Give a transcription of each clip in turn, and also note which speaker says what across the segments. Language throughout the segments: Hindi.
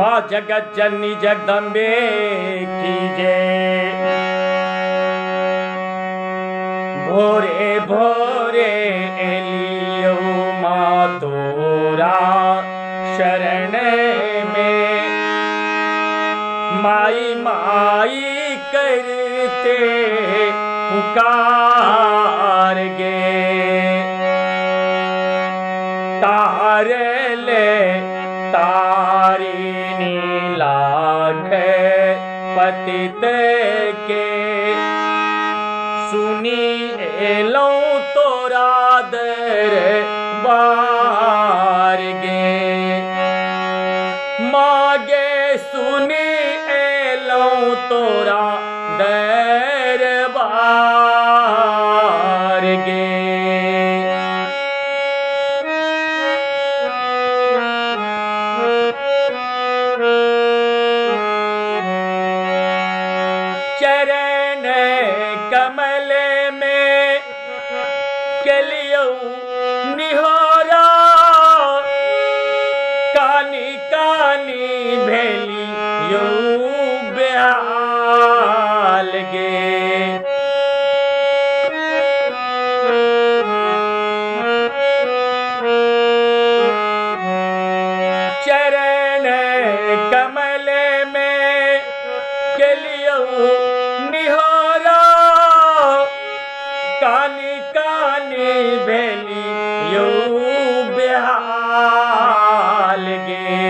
Speaker 1: माँ जगत जननी जगदम्बे की जय। भोरे भोरे एलियो माँ तोरा शरण में, माई माई करते पुकार गे। तार ले तारिणी लाख पतित के, सुनी एलो तोरा दरबार गे। मागे सुनी एलो तोरा दरबार गे। चरण कमल में केलियो निहोरा, कानी कानी भेलियो बेहाल गे। चरण कमल में केलियो निहोरा, कानी कानी भेलियो बेहाल गे।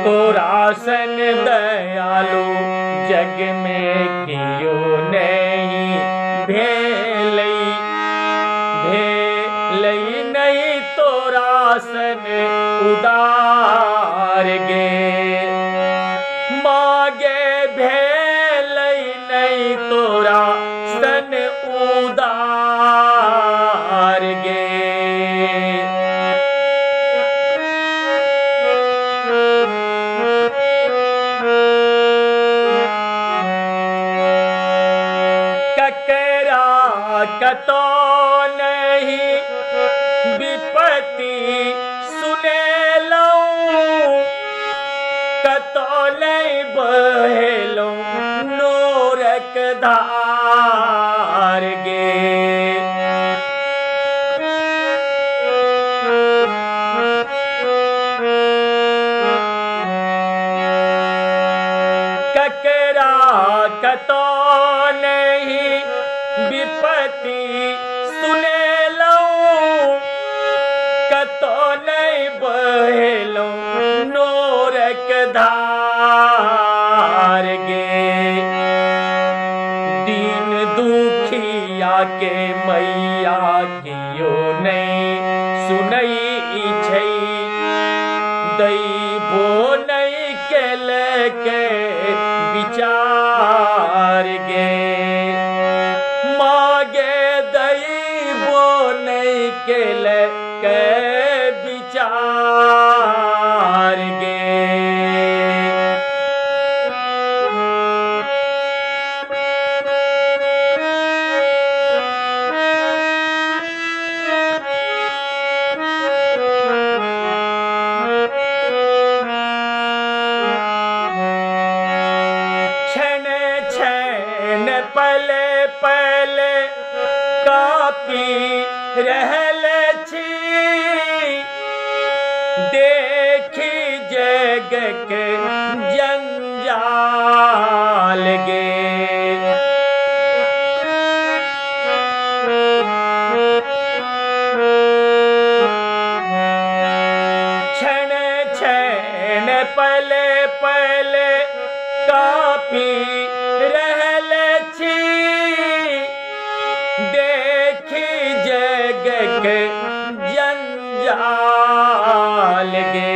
Speaker 1: तोरा सन दयालु जग में कियो नहीं भेलई, भेलई नहीं तोरा सन उदार गे। मागे भेलई नहीं तोरा सन उदार गे। ककरा कतो नहीं विपत्ति सुने लऊं, कतो नहीं बहेलो नोरक धार गे। ककरा कतो नहीं विपत्ति सुने लऊं, कतो नहीं बहेलो नोरक धार गे। दीन दुखिया के मैया कियो नहीं सुनई छई, दैबो नहीं केल के विचार गे। मागे दैबो नहीं केल के विचार गे। क्षण क्षण पल पल कापी रहल छी, देखी जग के जंजाल गे। क्षण क्षण पल पल कापी रहल छी, देखी जग के जंजाल गे।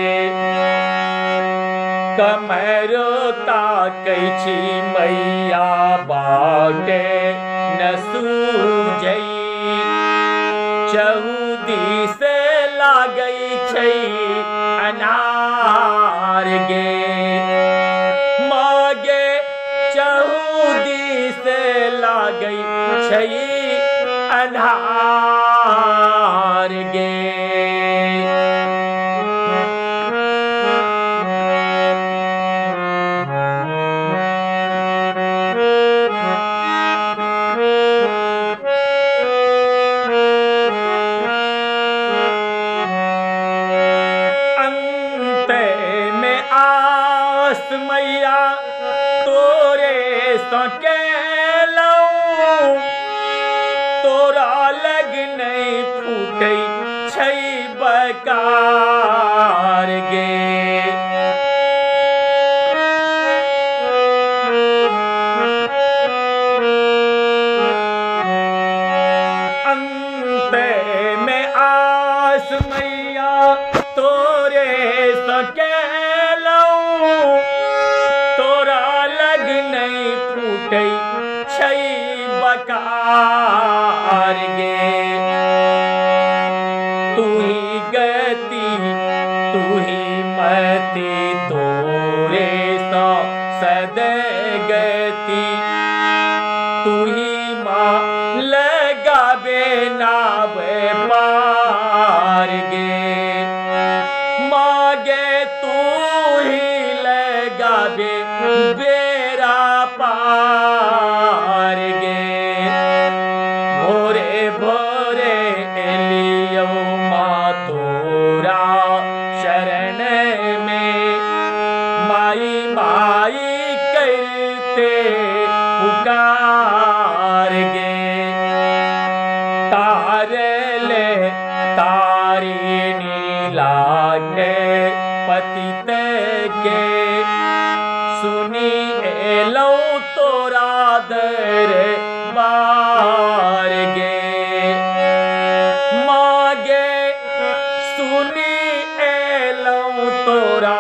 Speaker 1: कमरो ताकै छी मैया बाटे न सूझई, चहुदी से लागई छै अनार गे। मागे चहुदी से लागई छै अनार गे। सके लऊं तोरा लग नहीं फूटे छई बकार गे। अंत में आस मैया तोरे सके लऊं तोरा लग नहीं फूटे छई बकार गे। तू ही गति तू ही मति तोरे सो सदगति तू ही माँ लगाबे नाव पार गे। मागे तू ही लगाबे बेरा पार गे। भोरे भोरे एलियो माँ तोरा शरण में माई माई करते पुकार गे। तारे ले तारिणी लागे पतित के सुनी एलो तोरा दरबार गे। मागे सुनी एलो तोरा